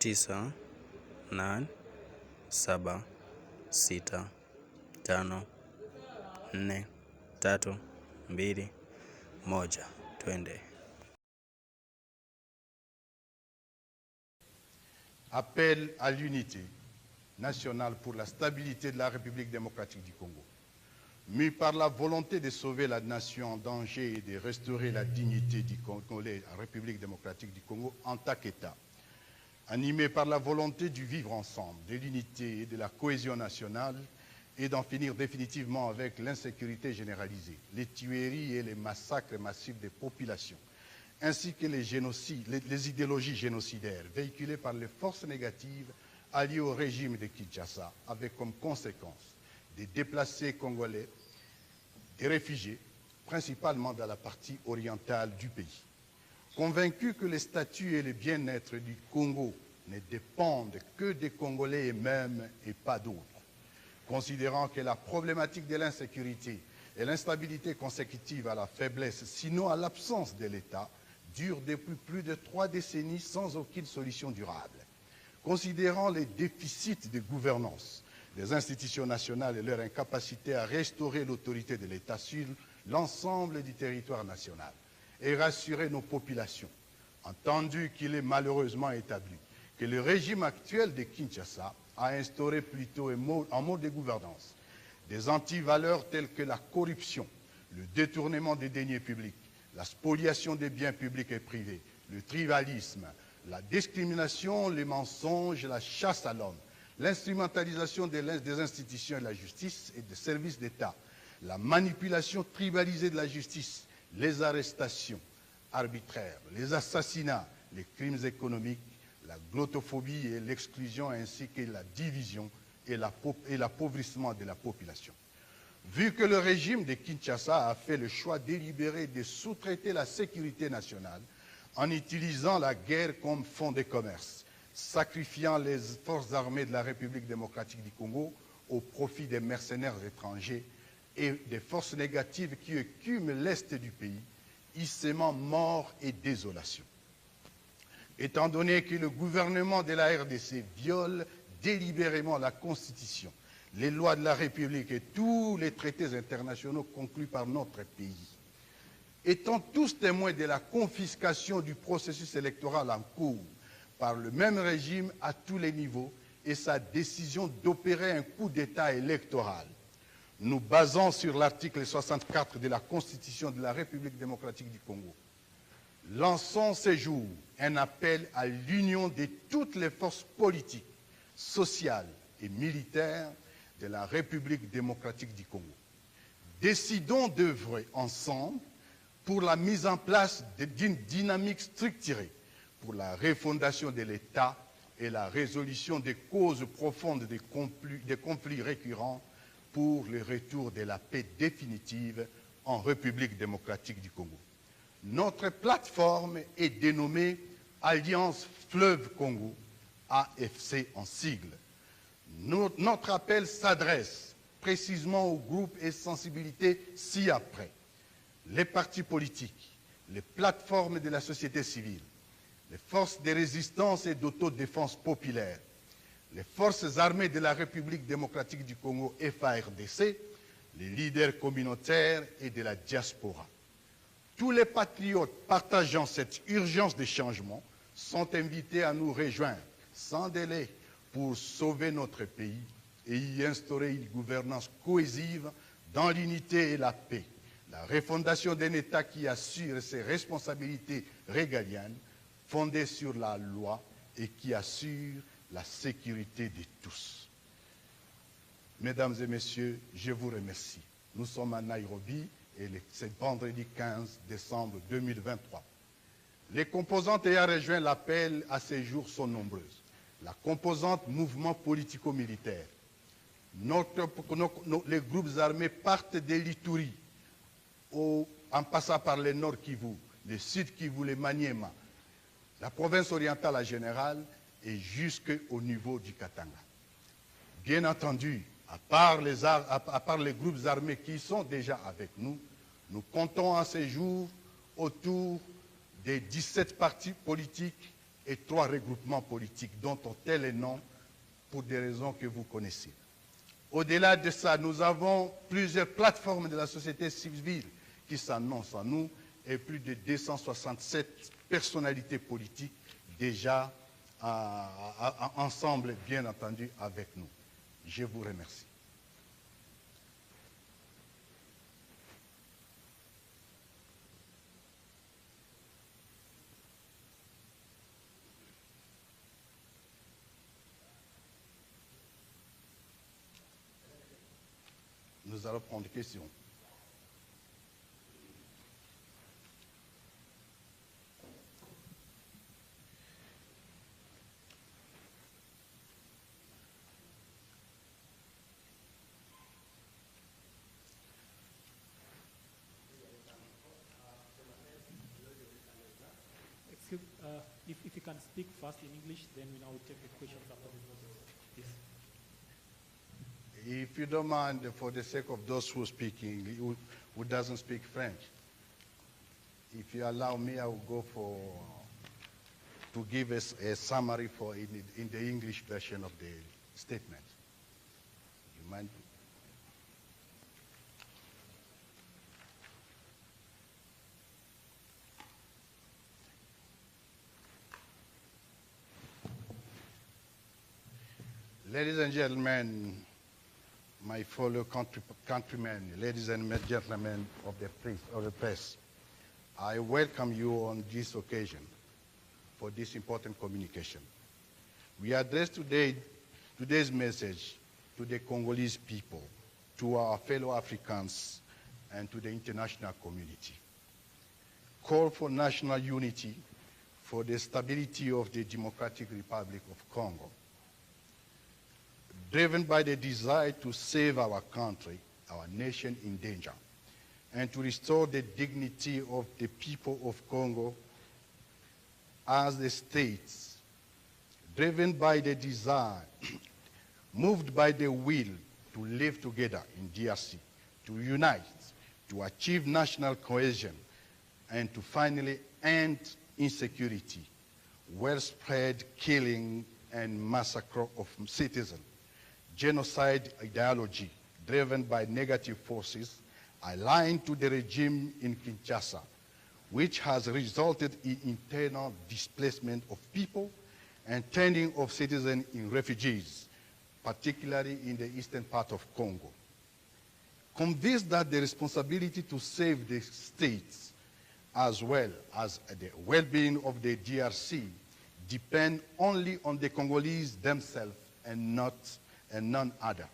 9, 8, 7, 6, 5, 4, 3, 2, 1. Twende. Appel à l'unité nationale pour la stabilité de la République démocratique du Congo. Mû par la volonté de sauver la nation en danger et de restaurer la dignité du Congolais, la République démocratique du Congo en tant qu'État. Animé par la volonté du vivre ensemble, de l'unité et de la cohésion nationale et d'en finir définitivement avec l'insécurité généralisée, les tueries et les massacres massifs des populations, ainsi que les idéologies génocidaires véhiculées par les forces négatives alliées au régime de Kinshasa, avec comme conséquence des déplacés congolais, des réfugiés, principalement dans la partie orientale du pays. Convaincus que les statuts et le bien-être du Congo ne dépendent que des Congolais eux-mêmes et pas d'autres, considérant que la problématique de l'insécurité et l'instabilité consécutive à la faiblesse, sinon à l'absence de l'État, dure depuis plus de 3 décennies sans aucune solution durable. Considérant les déficits de gouvernance des institutions nationales et leur incapacité à restaurer l'autorité de l'État sur l'ensemble du territoire national et rassurer nos populations, entendu qu'il est malheureusement établi que le régime actuel de Kinshasa a instauré plutôt en mode de gouvernance des antivaleurs telles que la corruption, le détournement des deniers publics, la spoliation des biens publics et privés, le tribalisme, la discrimination, les mensonges, la chasse à l'homme, l'instrumentalisation des institutions et de la justice et des services d'État, la manipulation tribalisée de la justice, les arrestations arbitraires, les assassinats, les crimes économiques, la glottophobie et l'exclusion ainsi que la division et l'appauvrissement de la population. Vu que le régime de Kinshasa a fait le choix délibéré de sous-traiter la sécurité nationale en utilisant la guerre comme fonds de commerce, sacrifiant les forces armées de la République démocratique du Congo au profit des mercenaires étrangers et des forces négatives qui écument l'est du pays, y sémant mort et désolation. Étant donné que le gouvernement de la RDC viole délibérément la Constitution, les lois de la République et tous les traités internationaux conclus par notre pays, étant tous témoins de la confiscation du processus électoral en cours par le même régime à tous les niveaux et sa décision d'opérer un coup d'État électoral, nous basant sur l'article 64 de la Constitution de la République démocratique du Congo, lançons ce jour un appel à l'union de toutes les forces politiques, sociales et militaires de la République démocratique du Congo. Décidons d'œuvrer ensemble pour la mise en place d'une dynamique structurée pour la refondation de l'État et la résolution des causes profondes des conflits récurrents pour le retour de la paix définitive en République démocratique du Congo. Notre plateforme est dénommée Alliance Fleuve Congo, AFC en sigle. Notre appel s'adresse précisément aux groupes et sensibilités ci-après. Les partis politiques, les plateformes de la société civile, les forces de résistance et d'autodéfense populaire, les forces armées de la République démocratique du Congo, FARDC, les leaders communautaires et de la diaspora. Tous les patriotes partageant cette urgence de changement sont invités à nous rejoindre sans délai pour sauver notre pays et y instaurer une gouvernance cohésive dans l'unité et la paix, la refondation d'un État qui assure ses responsabilités régaliennes fondées sur la loi et qui assure la sécurité de tous. Mesdames et messieurs, je vous remercie. Nous sommes à Nairobi et c'est vendredi 15 décembre 2023. Les composantes ayant rejoint l'appel à ces jours sont nombreuses. La composante mouvement politico-militaire. Les groupes armés partent de l'Ituri, en passant par le Nord Kivu, le Sud Kivu, le Maniema, la province orientale en général et jusqu'au niveau du Katanga. Bien entendu, à part les groupes armés qui sont déjà avec nous, nous comptons à ce jour autour des 17 partis politiques et 3 regroupements politiques dont on tait les noms pour des raisons que vous connaissez. Au-delà de ça, nous avons plusieurs plateformes de la société civile qui s'annoncent à nous et plus de 267 personnalités politiques déjà ensemble, bien entendu, avec nous. Je vous remercie. Nous allons prendre des questions. If you can speak fast in English, then we now take the questions after this. If you don't mind, for the sake of those who speak English, who doesn't speak French, if you allow me, I will go to give us a summary in the English version of the statement. You mind? Ladies and gentlemen, my fellow countrymen, ladies and gentlemen of the press, I welcome you on this occasion for this important communication. We address today's message to the Congolese people, to our fellow Africans, and to the international community. Call for national unity for the stability of the Democratic Republic of Congo. Driven by the desire to save our country, our nation in danger, and to restore the dignity of the people of Congo as the states, driven by the desire, moved by the will to live together in DRC, to unite, to achieve national cohesion, and to finally end insecurity, widespread killing and massacre of citizens, genocide ideology driven by negative forces aligned to the regime in Kinshasa, which has resulted in internal displacement of people and turning of citizens in refugees, particularly in the eastern part of Congo. Convinced that the responsibility to save the states as well as the well-being of the DRC depend only on the Congolese themselves and none other.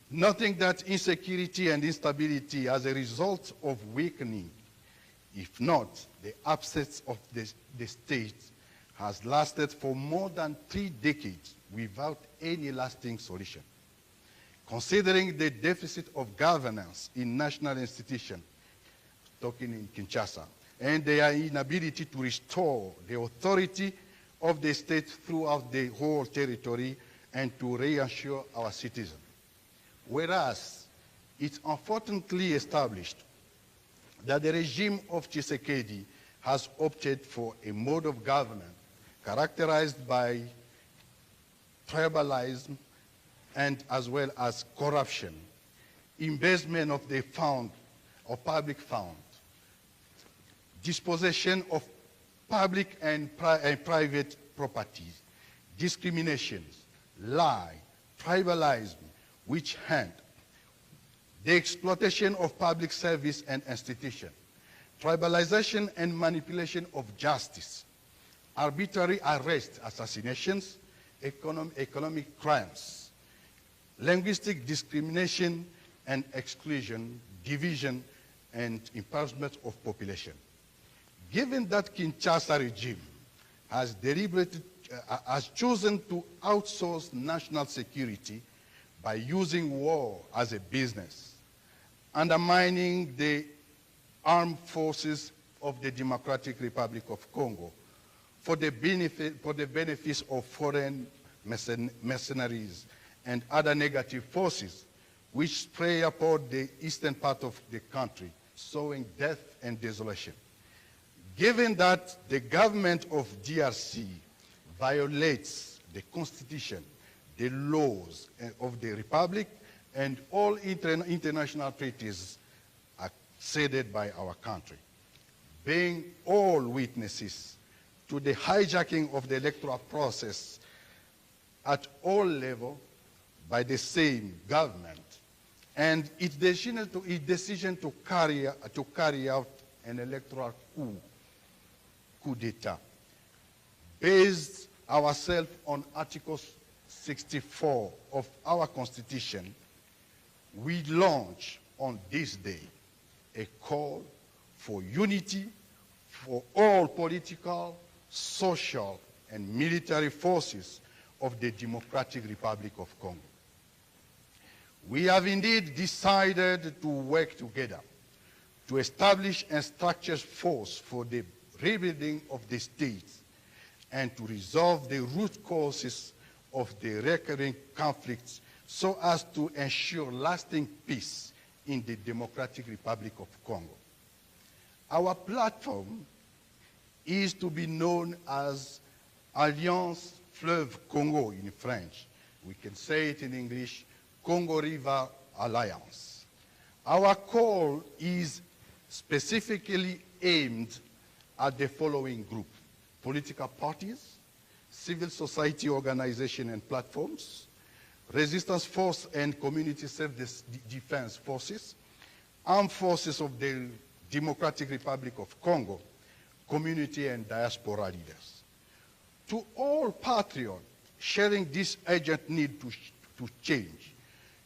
Noting that insecurity and instability as a result of weakening, if not the absence of the state, has lasted for more than 3 decades without any lasting solution. Considering the deficit of governance in national institutions, talking in Kinshasa, and their inability to restore the authority of the state throughout the whole territory and to reassure our citizens. Whereas it's unfortunately established that the regime of Tshisekedi has opted for a mode of government characterized by tribalism and as well as corruption, investment of the fund or public fund, dispossession of public and private properties, discriminations, lie, tribalism, witch hunt, the exploitation of public service and institution, tribalization and manipulation of justice, arbitrary arrests, assassinations, economic crimes, linguistic discrimination and exclusion, division, and impoverishment of population. Given that Kinshasa regime has has chosen to outsource national security by using war as a business, undermining the armed forces of the Democratic Republic of Congo for the benefits of foreign mercenaries and other negative forces which prey upon the eastern part of the country, sowing death and desolation. Given that the government of DRC violates the constitution, the laws of the republic, and all international treaties acceded by our country, being all witnesses to the hijacking of the electoral process at all levels by the same government, and its decision to carry out an electoral coup d'etat, based ourselves on Article 64 of our Constitution, we launch on this day a call for unity for all political, social, and military forces of the Democratic Republic of Congo. We have indeed decided to work together to establish a structured force for the rebuilding of the state and to resolve the root causes of the recurring conflicts so as to ensure lasting peace in the Democratic Republic of Congo. Our platform is to be known as Alliance Fleuve Congo in French. We can say it in English, Congo River Alliance. Our call is specifically aimed at the following group: political parties, civil society organizations and platforms, resistance force and community self-defense forces, armed forces of the Democratic Republic of Congo, community and diaspora leaders. To all patriots sharing this urgent need to change,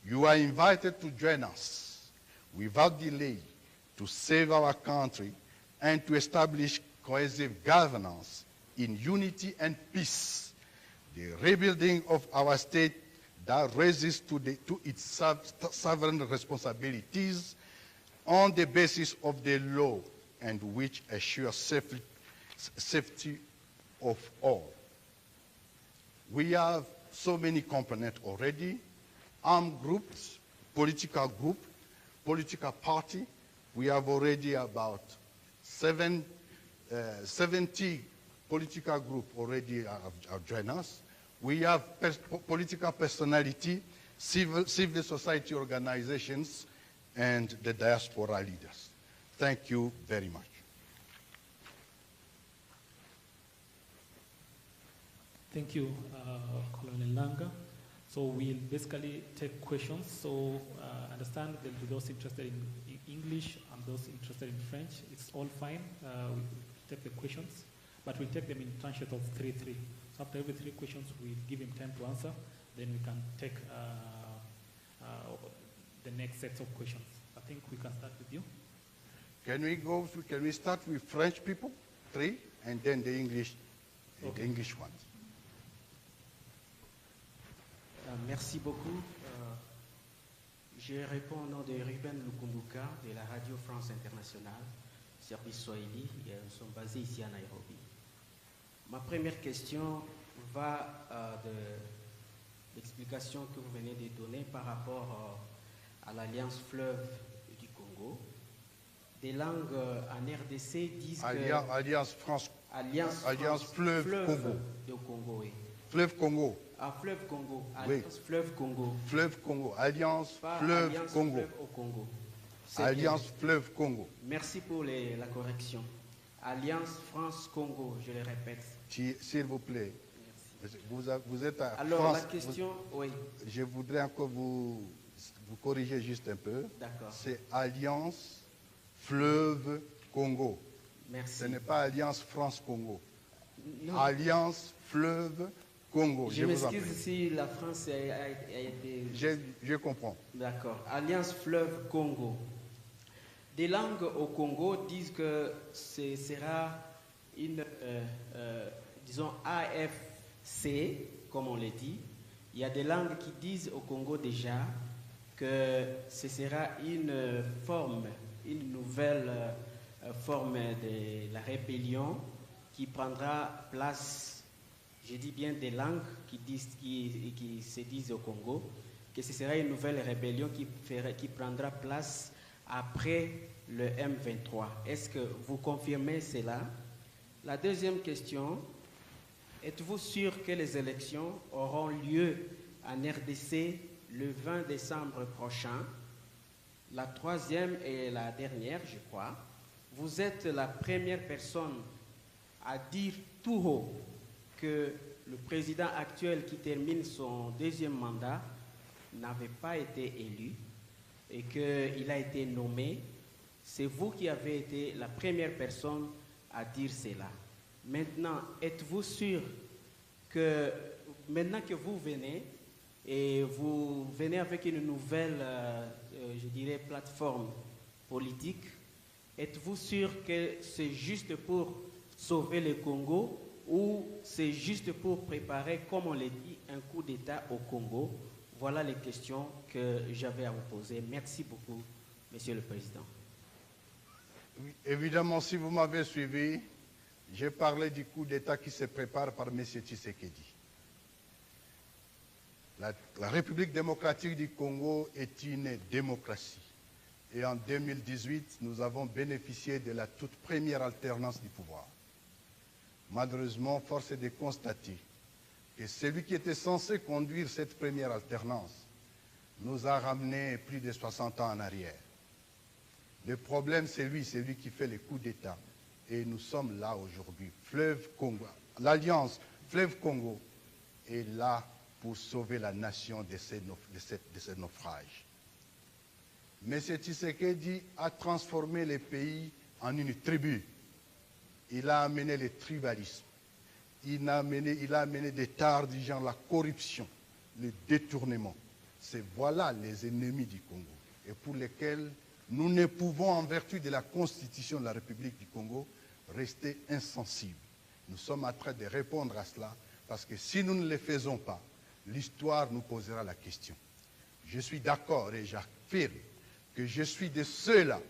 you are invited to join us without delay to save our country and to establish cohesive governance in unity and peace, the rebuilding of our state that raises to its sovereign responsibilities on the basis of the law and which assures safety of all. We have so many components already: armed groups, political party. We have already about 70 political groups already have joined us. We have political personality, civil society organizations, and the diaspora leaders. Thank you very much. Thank you, Colonel Langa. So we'll basically take questions. So understand there'll be those interested in English and those interested in French. It's all fine. We'll take the questions, but we'll take them in tranches of 3-3. So after every 3 questions, we'll give him time to answer. Then we can take the next set of questions. I think we can start with you. Can we start with French people, 3, and then the English, okay, the English ones? Merci beaucoup. Je réponds au nom de Ruben Lukumbuka de la Radio France Internationale, service Swahili, et nous sommes basés ici à Nairobi. Ma première question va de l'explication que vous venez de donner par rapport à l'Alliance Fleuve du Congo. Des langues en RDC disent Alliance Fleuve Congo. Du Congo, oui. Fleuve Congo. Ah, Fleuve Congo. Alliance oui. Fleuve Congo. Fleuve Congo. Alliance Fleuve Alliance Congo. Fleuve au Congo. Alliance Fleuve Congo. Merci pour la correction. Alliance France-Congo, je le répète. S'il vous plaît. Merci. Vous êtes à Alors, France, la question, oui. Je voudrais encore vous corriger juste un peu. D'accord. C'est Alliance Fleuve Congo. Merci. Ce n'est pas Alliance France-Congo. Alliance Fleuve Congo. Je m'excuse si la France a été... Je comprends. D'accord. Alliance Fleuve Congo. Des langues au Congo disent que ce sera une, disons, AFC, comme on le dit. Il y a des langues qui disent au Congo déjà que ce sera une nouvelle forme de la rébellion qui prendra place. Je dis bien des langues qui se disent au Congo, que ce sera une nouvelle rébellion qui prendra place après le M23. Est-ce que vous confirmez cela? La deuxième question, êtes-vous sûr que les élections auront lieu en RDC le 20 décembre prochain? La troisième et la dernière, je crois, vous êtes la première personne à dire tout haut que le président actuel qui termine son deuxième mandat n'avait pas été élu et qu'il a été nommé. C'est vous qui avez été la première personne à dire cela. Maintenant, êtes-vous sûr que maintenant que vous venez, et vous venez avec une nouvelle, je dirais, plateforme politique, êtes-vous sûr que c'est juste pour sauver le Congo ou c'est juste pour préparer, comme on l'a dit, un coup d'État au Congo? Voilà les questions que j'avais à vous poser. Merci beaucoup, Monsieur le Président. Oui, évidemment, si vous m'avez suivi, j'ai parlé du coup d'État qui se prépare par M. Tshisekedi. La République démocratique du Congo est une démocratie. Et en 2018, nous avons bénéficié de la toute première alternance du pouvoir. Malheureusement, force est de constater que celui qui était censé conduire cette première alternance nous a ramené plus de 60 ans en arrière. Le problème, c'est lui qui fait les coups d'État. Et nous sommes là aujourd'hui. Fleuve Congo, l'Alliance Fleuve Congo est là pour sauver la nation de ces naufrages. M. Tshisekedi a transformé les pays en une tribu. Il a amené le tribalisme. Il a amené des tares du genre la corruption, le détournement. Voilà les ennemis du Congo et pour lesquels nous ne pouvons, en vertu de la Constitution de la République du Congo, rester insensibles. Nous sommes en train de répondre à cela parce que si nous ne le faisons pas, l'histoire nous posera la question. Je suis d'accord et j'affirme que je suis de ceux-là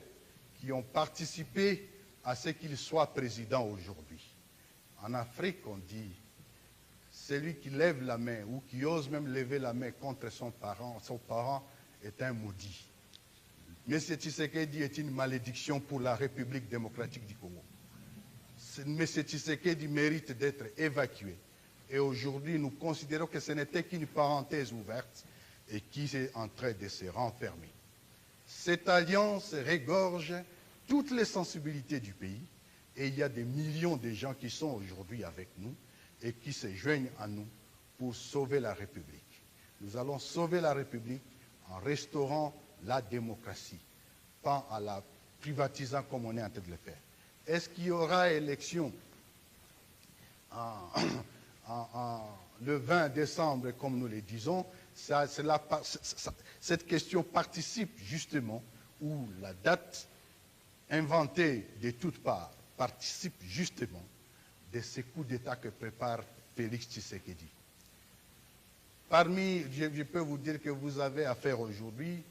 qui ont participé à ce qu'il soit président aujourd'hui. En Afrique, on dit, celui qui lève la main ou qui ose même lever la main contre son parent est un maudit. M. Tshisekedi est une malédiction pour la République démocratique du Congo. M. Tshisekedi mérite d'être évacué. Et aujourd'hui, nous considérons que ce n'était qu'une parenthèse ouverte et qui est en train de se renfermer. Cette alliance regorge toutes les sensibilités du pays et il y a des millions de gens qui sont aujourd'hui avec nous et qui se joignent à nous pour sauver la République. Nous allons sauver la République en restaurant la démocratie, pas en la privatisant comme on est en train de le faire. Est-ce qu'il y aura élection le 20 décembre, comme nous le disons? Cette question participe justement, ou la date inventée de toutes parts, participe justement de ces coups d'État que prépare Félix Tshisekedi. Je peux vous dire que vous avez affaire aujourd'hui,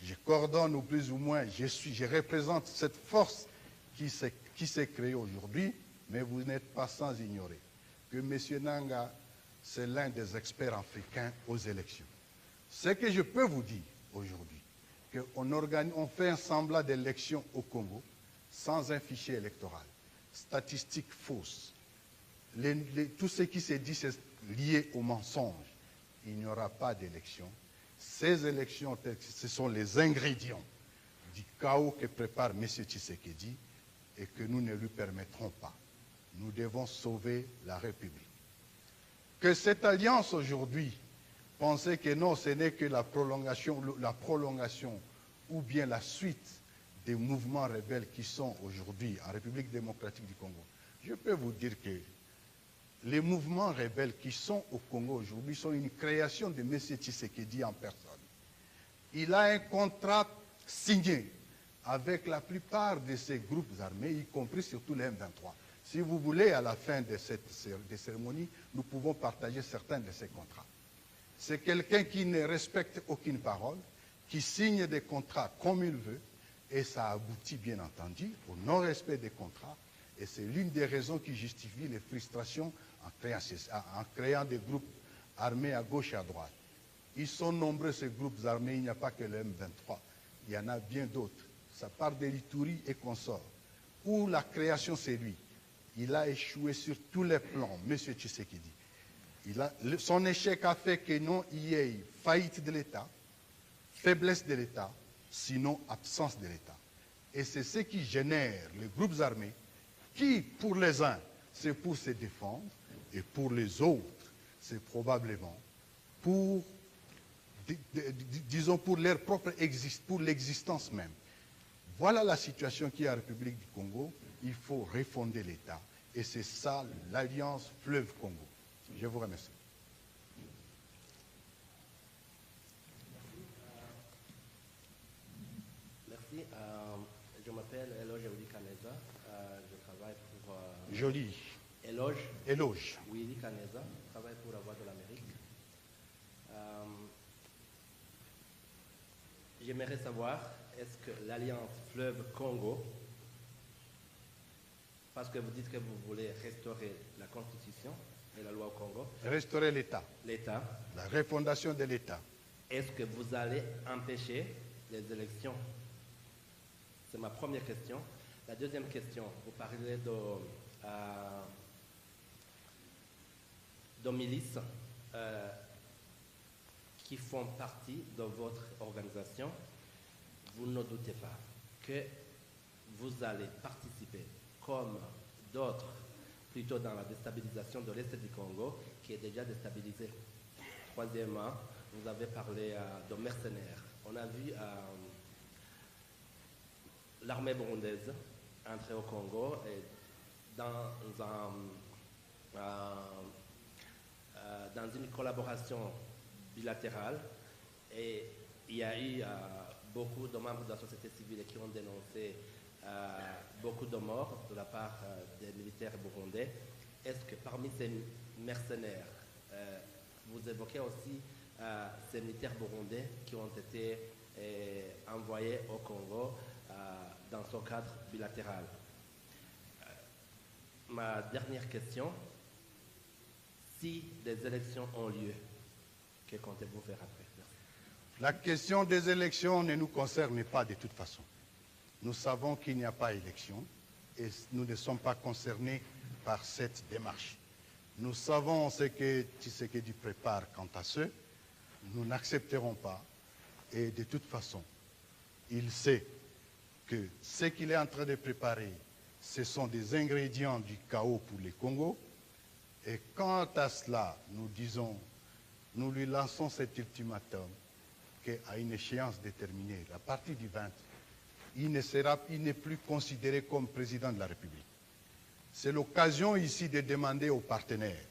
je coordonne ou plus ou moins, je représente cette force qui s'est créée aujourd'hui, mais vous n'êtes pas sans ignorer que M. Nanga, c'est l'un des experts africains aux élections. Ce que je peux vous dire aujourd'hui, qu'on fait un semblant d'élection au Congo sans un fichier électoral, statistiques fausses. Tout ce qui s'est dit, c'est lié au mensonge. Il n'y aura pas d'élection. Ces élections, ce sont les ingrédients du chaos que prépare M. Tshisekedi et que nous ne lui permettrons pas. Nous devons sauver la République. Que cette alliance aujourd'hui, pensait que non, ce n'est que la prolongation ou bien la suite des mouvements rebelles qui sont aujourd'hui en République démocratique du Congo. Je peux vous dire que les mouvements rebelles qui sont au Congo aujourd'hui sont une création de M. Tshisekedi en personne. Il a un contrat signé avec la plupart de ces groupes armés, y compris surtout les M23. Si vous voulez, à la fin de cette cérémonie, nous pouvons partager certains de ces contrats. C'est quelqu'un qui ne respecte aucune parole, qui signe des contrats comme il veut, et ça aboutit bien entendu au non-respect des contrats, et c'est l'une des raisons qui justifie les frustrations en créant des groupes armés à gauche et à droite. Ils sont nombreux ces groupes armés, il n'y a pas que le M23, il y en a bien d'autres. ça part de l'Ituri et consorts, où la création c'est lui. Il a échoué sur tous les plans, M. Tshisekedi. Son échec a fait que non, il y ait faillite de l'État, faiblesse de l'État, sinon absence de l'État. Et c'est ce qui génère les groupes armés qui, pour les uns, c'est pour se défendre, et pour les autres, c'est probablement pour, disons, pour leur propre pour l'existence même. Voilà la situation qui est en République du Congo. Il faut refonder l'État. Et c'est ça l'Alliance Fleuve Congo. Je vous remercie. Merci. Je m'appelle Eloge Willy Kaneza. Je travaille pour... Joli. Eloge. Éloge. Willy Kaneza. Je travaille pour la Voix de l'Amérique. J'aimerais savoir, est-ce que l'Alliance Fleuve Congo, parce que vous dites que vous voulez restaurer la Constitution et la loi au Congo, Restaurer l'État. l'État, La refondation de l'État. est-ce que vous allez empêcher les élections? C'est ma première question. La deuxième question, vous parlez de milices qui font partie de votre organisation. Vous ne doutez pas que vous allez participer, comme d'autres, plutôt dans la déstabilisation de l'Est du Congo, qui est déjà déstabilisé. Troisièmement, vous avez parlé de mercenaires. On a vu l'armée burundaise entrer au Congo et dans une collaboration bilatérale, et il y a eu beaucoup de membres de la société civile qui ont dénoncé beaucoup de morts de la part des militaires burundais. Est-ce que parmi ces mercenaires, vous évoquez aussi ces militaires burundais qui ont été envoyés au Congo dans ce cadre bilatéral? Ma dernière question, si des élections ont lieu, que comptez-vous faire après? Merci. La question des élections ne nous concerne pas de toute façon. Nous savons qu'il n'y a pas d'élection et nous ne sommes pas concernés par cette démarche. Nous savons ce que Tshisekedi prépare quant à ce. Nous n'accepterons pas. Et de toute façon, il sait que ce qu'il est en train de préparer, ce sont des ingrédients du chaos pour les Congo. Et quant à cela, nous lui lançons cet ultimatum qu'à une échéance déterminée, à partir du 20, il n'est plus considéré comme président de la République. C'est l'occasion ici de demander aux partenaires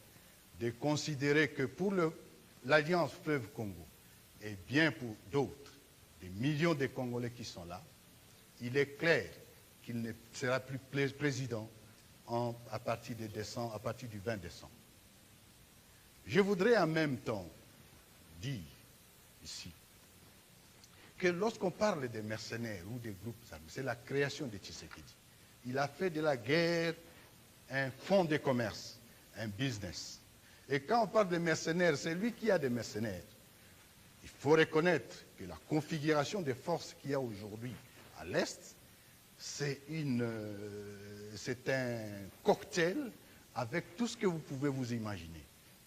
de considérer que pour l'Alliance Fleuve Congo, et bien pour d'autres, des millions de Congolais qui sont là, il est clair qu'il ne sera plus président à partir du 20 décembre. Je voudrais en même temps dire ici que lorsqu'on parle des mercenaires ou des groupes armés, c'est la création de Tshisekedi. Il a fait de la guerre un fonds de commerce, un business. Et quand on parle de mercenaires, c'est lui qui a des mercenaires. Il faut reconnaître que la configuration des forces qu'il y a aujourd'hui à l'Est, c'est un cocktail avec tout ce que vous pouvez vous imaginer.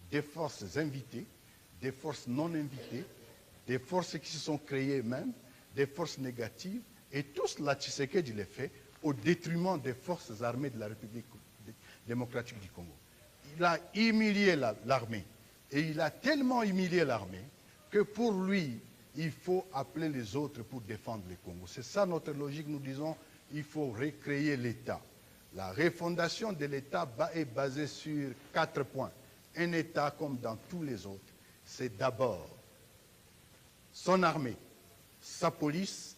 Des forces invitées, des forces non invitées, des forces qui se sont créées même, des forces négatives, et tout cela, Tshisekedi le fait au détriment des forces armées de la République démocratique du Congo. Il a humilié l'armée, et il a tellement humilié l'armée que pour lui, il faut appeler les autres pour défendre le Congo. C'est ça notre logique, nous disons, il faut recréer l'État. La refondation de l'État est basée sur 4 points. Un État comme dans tous les autres, c'est d'abord son armée, sa police,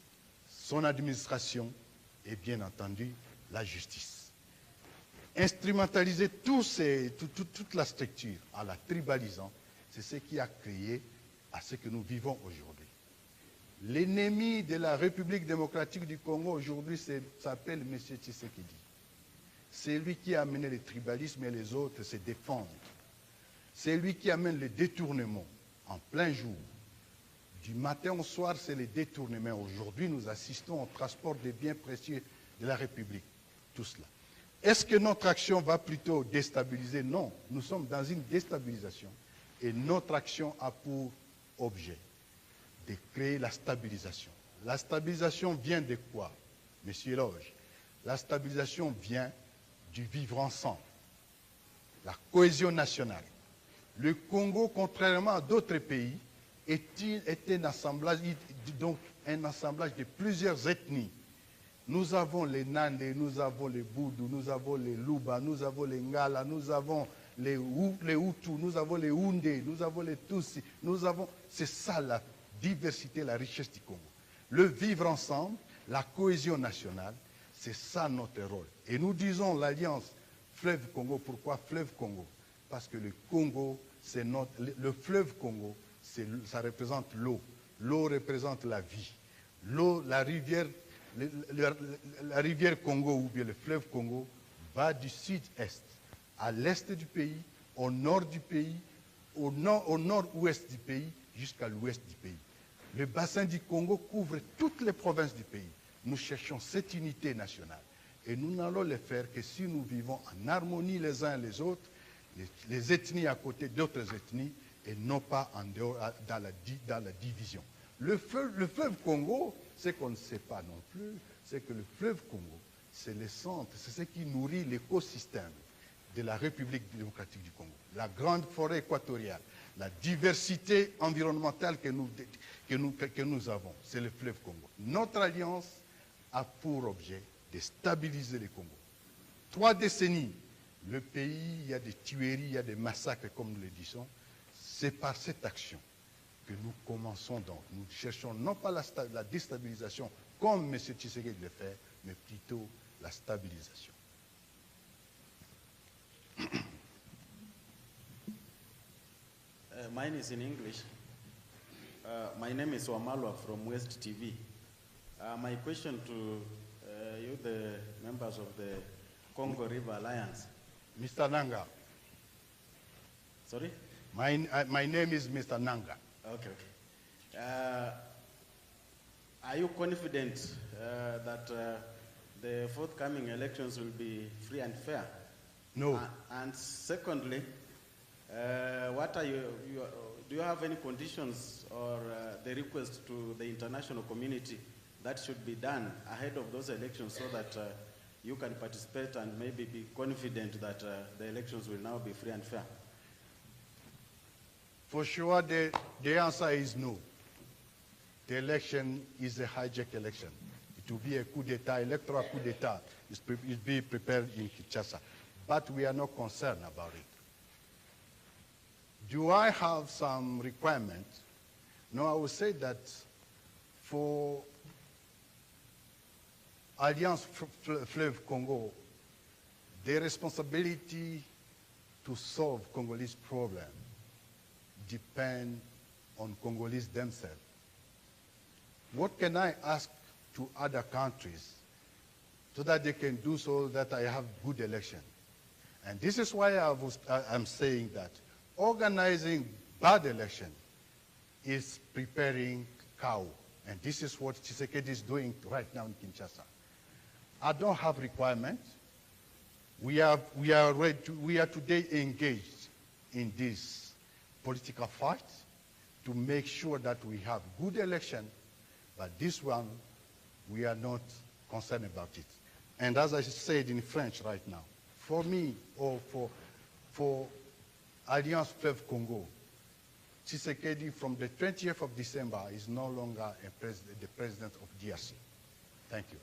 son administration et bien entendu la justice. Instrumentaliser toute la structure en la tribalisant, c'est ce qui a créé à ce que nous vivons aujourd'hui. L'ennemi de la République démocratique du Congo aujourd'hui s'appelle M. Tshisekedi. C'est lui qui a amené le tribalisme et les autres se défendent. C'est lui qui amène le détournement en plein jour Du matin au soir, c'est les détournements. Aujourd'hui, nous assistons au transport des biens précieux de la République. Tout cela. Est-ce que notre action va plutôt déstabiliser? Non, nous sommes dans une déstabilisation. Et notre action a pour objet de créer la stabilisation. La stabilisation vient de quoi, Monsieur Loge? La stabilisation vient du vivre ensemble, la cohésion nationale. Le Congo, contrairement à d'autres pays, est un assemblage, donc un assemblage de plusieurs ethnies. Nous avons les Nandé, nous avons les Boudou, nous avons les Luba, nous avons les Ngala, nous avons les Hutus, nous avons les Houndé, nous avons les Tutsis, c'est ça la diversité, la richesse du Congo. Le vivre ensemble, la cohésion nationale, c'est ça notre rôle. Et nous disons l'alliance Fleuve Congo. Pourquoi Fleuve Congo? Parce que le Congo, c'est le fleuve Congo, ça représente l'eau. L'eau représente la vie. L'eau, la rivière Congo ou bien le fleuve Congo va du sud-est à l'est du pays, au nord du pays, au nord-ouest du pays, jusqu'à l'ouest du pays. Le bassin du Congo couvre toutes les provinces du pays. Nous cherchons cette unité nationale. Et nous n'allons le faire que si nous vivons en harmonie les uns les autres, les ethnies à côté d'autres ethnies, et non pas en dehors, dans la division. Le fleuve Congo, ce qu'on ne sait pas non plus, c'est que le fleuve Congo, c'est le centre, c'est ce qui nourrit l'écosystème de la République démocratique du Congo. La grande forêt équatoriale, la diversité environnementale que nous avons, c'est le fleuve Congo. Notre alliance a pour objet de stabiliser le Congo. 3 décennies, le pays, il y a des tueries, il y a des massacres, comme nous le disons. C'est par cette action que nous commençons donc. Nous cherchons non pas la déstabilisation, comme M. Tshisekedi le fait, mais plutôt la stabilisation. Mine is in English. My name is Wamalwa from West TV. My question to you, the members of the Congo River Alliance. Mr. Nanga. Sorry? My name is Mr. Nanga. Okay. Are you confident that the forthcoming elections will be free and fair? No. And secondly, what are do you have any conditions or the request to the international community that should be done ahead of those elections so that you can participate and maybe be confident that the elections will now be free and fair? For sure, the answer is no. The election is a hijacked election. It will be a coup d'etat, electoral coup d'etat. It's being prepared in Kinshasa. But we are not concerned about it. Do I have some requirements? No, I would say that for Alliance Fleuve Congo, the responsibility to solve Congolese problem depend on Congolese themselves. What can I ask to other countries so that they can do so that I have good election? And this is why I'm saying that organizing bad election is preparing cow. And this is what Tshisekedi is doing right now in Kinshasa. I don't have requirements. We are today engaged in this political fight to make sure that we have good election, but this one, we are not concerned about it. And as I said in French right now, for me, or for Alliance Fleuve Congo, Tshisekedi from the 20th of December is no longer the president of DRC. Thank you.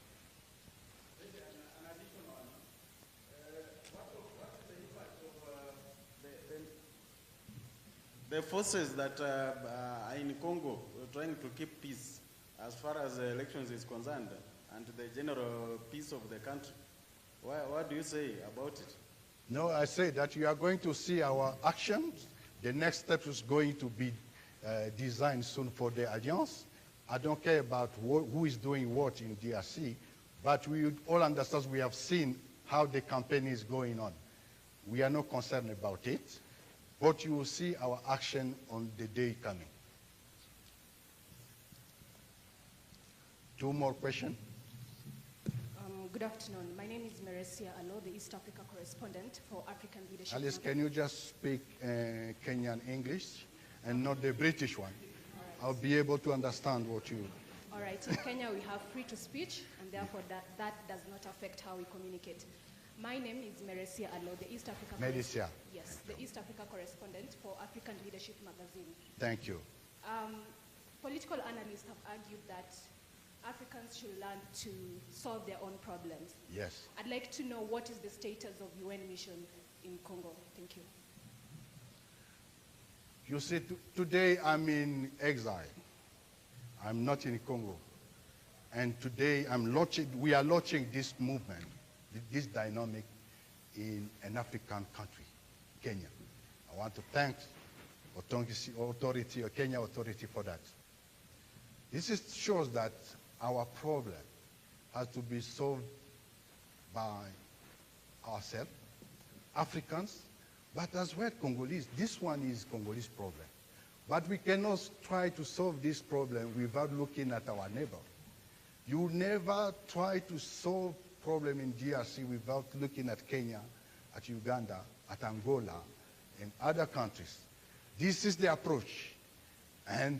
The forces that are in Congo trying to keep peace as far as elections is concerned and the general peace of the country. What do you say about it? No, I say that you are going to see our actions. The next step is going to be designed soon for the Alliance. I don't care about who is doing what in DRC, but we all understand, we have seen how the campaign is going on. We are not concerned about it, but you will see our action on the day coming. Two more questions. Good afternoon. My name is Meresia Alo, the East Africa correspondent for African Leadership. Alice, Magazine. can you just speak Kenyan English and not the British one? Right. I'll be able to understand what you... All right. In Kenya, we have free to speech, and therefore that does not affect how we communicate. My name is Meresia Alo, the East Africa... Meresia. Yes, the East Africa correspondent for African Leadership Magazine. Thank you. Political analysts have argued that Africans should learn to solve their own problems. Yes. I'd like to know what is the status of UN mission in Congo. Thank you. You see, today I'm in exile. I'm not in Congo. And today we are launching this movement, this dynamic in an African country, Kenya. I want to thank Kenya authority for that. This shows that our problem has to be solved by ourselves, Africans, but as well Congolese. This one is Congolese problem. But we cannot try to solve this problem without looking at our neighbor. You never try to solve problem in DRC without looking at Kenya, at Uganda, at Angola, and other countries. This is the approach. And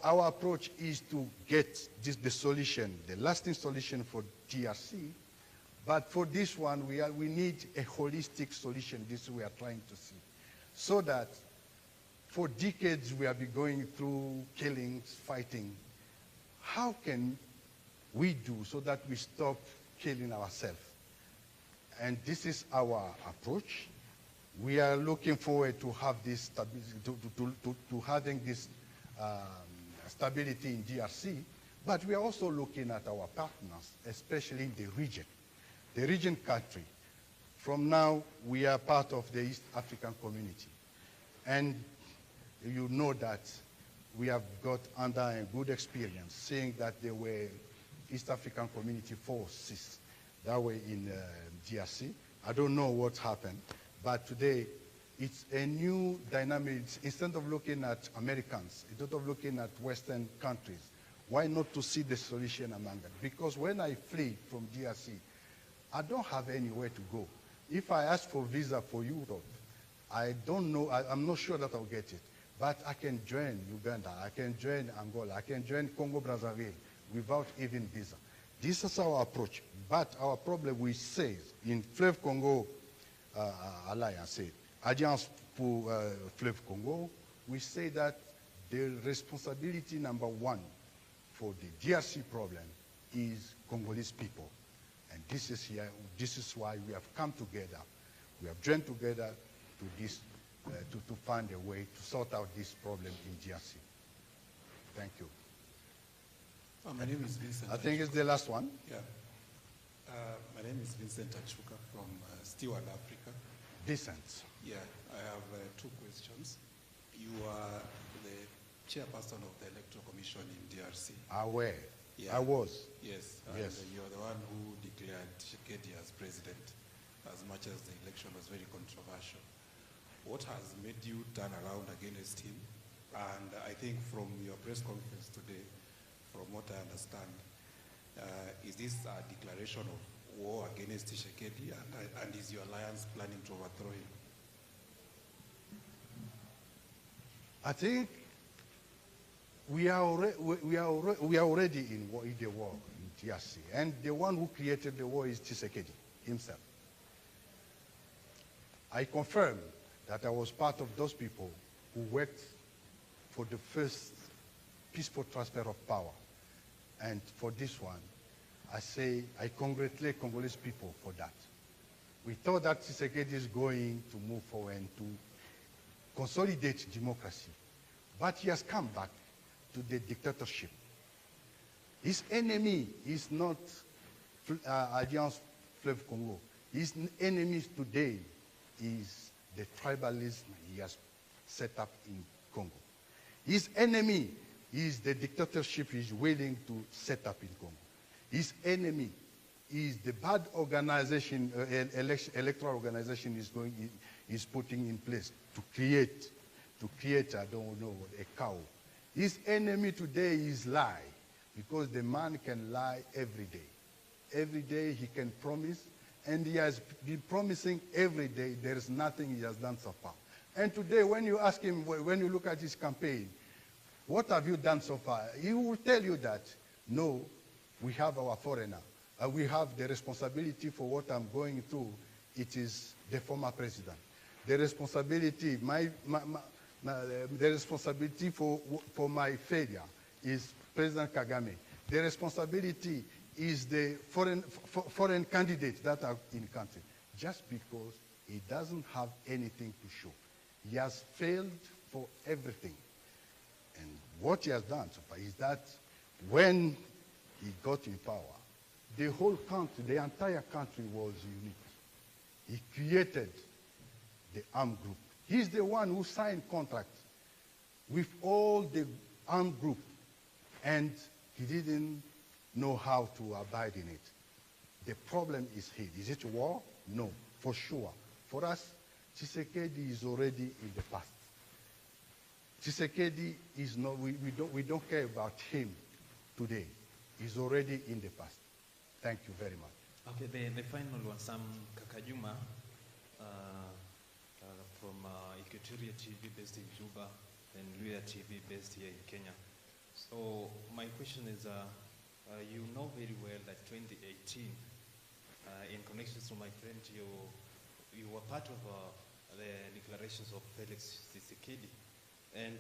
our approach is to get the solution, the lasting solution for DRC. But for this one, we need a holistic solution. This we are trying to see. So that for decades we have been going through killings, fighting. How can we do so that we stop killing ourselves? And this is our approach. We are looking forward to have this to having this stability in DRC, but we are also looking at our partners, especially in the region country. From now, we are part of the East African community. And you know that we have got under a good experience, seeing that there were East African community forces that were in DRC. I don't know what happened, but today, it's a new dynamic. Instead of looking at Americans, instead of looking at Western countries, why not to see the solution among them? Because when I flee from DRC, I don't have anywhere to go. If I ask for visa for Europe, I don't know, I'm not sure that I'll get it. But I can join Uganda, I can join Angola, I can join Congo-Brazzaville without even visa. This is our approach. But our problem, we say, in Fleuve Congo Alliance, Alliance pour Fleuve Congo, we say that the responsibility number one for the DRC problem is Congolese people. And this is why we have come together. We have joined together to find a way to sort out this problem in DRC. Thank you. My name is Vincent. I think it's the last one. Yeah. My name is Vincent Achuka from Steward Africa. Vincent. Yeah, I have two questions. You are the chairperson of the Electoral Commission in DRC. Aware. Yeah. I was. Yes. Yes. And you're the one who declared Tshisekedi as president, as much as the election was very controversial. What has made you turn around against him? And I think from your press conference today, from what I understand, is this a declaration of war against Tshisekedi, and is your alliance planning to overthrow him? I think we are already in the war in DRC, and the one who created the war is Tshisekedi himself. I confirm that I was part of those people who worked for the first peaceful transfer of power. And for this one, I say I congratulate Congolese people for that. We thought that Tshisekedi is going to move forward and to consolidate democracy. But he has come back to the dictatorship. His enemy is not Alliance Fleuve Congo. His enemies today is the tribalism he has set up in Congo. His enemy is the dictatorship he's willing to set up in Congo. His enemy is the bad organization, electoral organization is putting in place to create, I don't know, a cow. His enemy today is lie. because the man can lie every day. Every day he can promise, and he has been promising every day. There is nothing he has done so far. And today, when you ask him, when you look at his campaign, what have you done so far? He will tell you that, no, we have our foreigner. We have the responsibility for what I'm going through. It is the former president. The responsibility, the responsibility for my failure is President Kagame. The responsibility is the foreign candidates that are in the country. Just because he doesn't have anything to show. He has failed for everything. And what he has done so far is that when he got in power, the whole country, the entire country was unique. He created the armed group. He's the one who signed contracts with all the armed group, and he didn't know how to abide in it. The problem is here. Is it war? No, for sure. For us, Tshisekedi is already in the past. Tshisekedi is not, we don't care about him today. He's already in the past. Thank you very much. Okay, the final one, Sam Kakajuma from Equatoria TV based in Juba and Luya TV based here in Kenya. So my question is, you know very well that 2018, in connection to my friend, you were part of the declarations of Felix Tshisekedi. And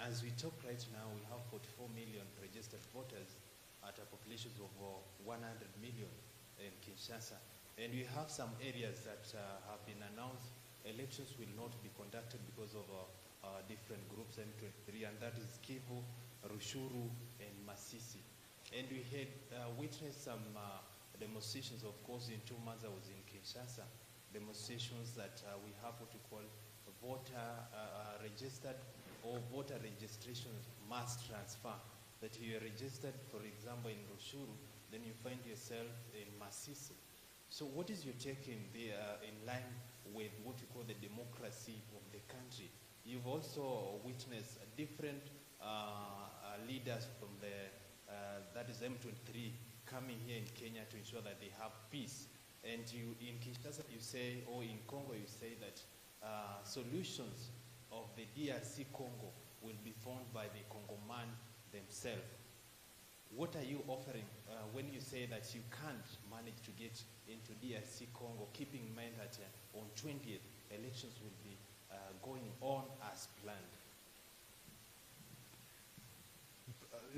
as we talk right now, we have 44 million registered voters at a population of 100 million in Kinshasa. And we have some areas that have been announced elections will not be conducted because of different groups, M23, and that is Kivu, Rushuru, and Masisi. And we had witnessed some demonstrations, of course. In 2 months I was in Kinshasa, demonstrations that we have what we call voter registered or voter registration mass transfer, that you are registered, for example, in Rushuru, then you find yourself in Masisi. So what is your take in line with what you call the democracy of the country? You've also witnessed different leaders from that is M23 coming here in Kenya to ensure that they have peace. And you, in Kinshasa, you say, or in Congo, you say that solutions of the DRC Congo will be found by the Congoman themselves. What are you offering when you say that you can't manage to get into DRC Congo, keeping in mind that on 20th, elections will be going on as planned?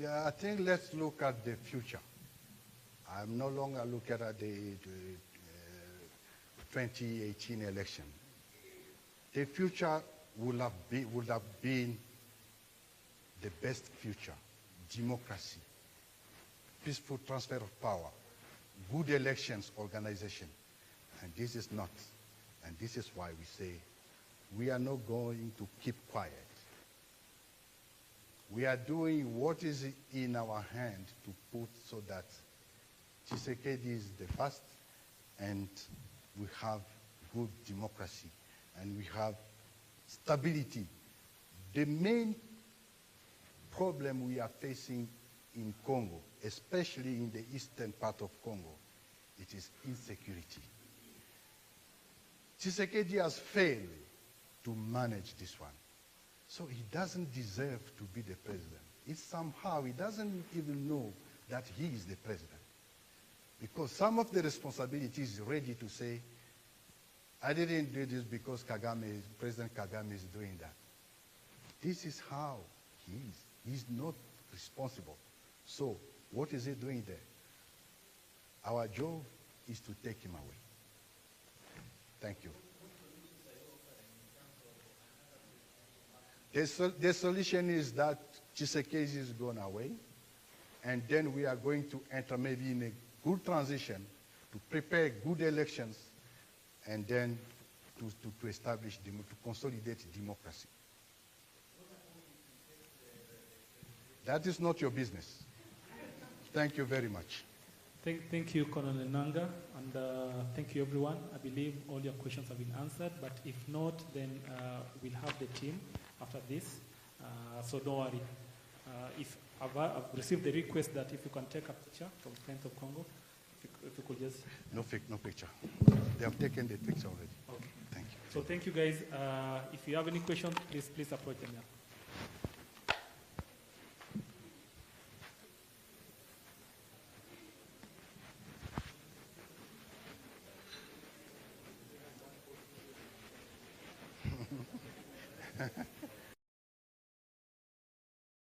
Yeah, I think let's look at the future. I'm no longer looking at the 2018 election. The future would have been the best future: democracy, peaceful transfer of power, good elections organization. And this is not. And this is why we say we are not going to keep quiet. We are doing what is in our hand to put so that Tshisekedi is the first, and we have good democracy, and we have stability. The main problem we are facing in Congo, especially in the eastern part of Congo, it is insecurity. Tshisekedi has failed to manage this one. So he doesn't deserve to be the president. It's somehow, he doesn't even know that he is the president. Because some of the responsibility is ready to say, I didn't do this because President Kagame is doing that. This is how he is. He's not responsible. So what is he doing there? Our job is to take him away. Thank you. The solution is that Tshisekedi is gone away, and then we are going to enter maybe in a good transition to prepare good elections, and then to establish, to consolidate democracy. That is not your business. Thank you very much. Thank you, Colonel Nanga, and thank you, everyone. I believe all your questions have been answered, but if not, then we'll have the team after this, so don't worry. If I've received the request that if you can take a picture from Friends of Congo, if you could just. No picture. They have taken the picture already. Okay. Thank you. So thank you guys. If you have any questions, please approach them now. Ha ha.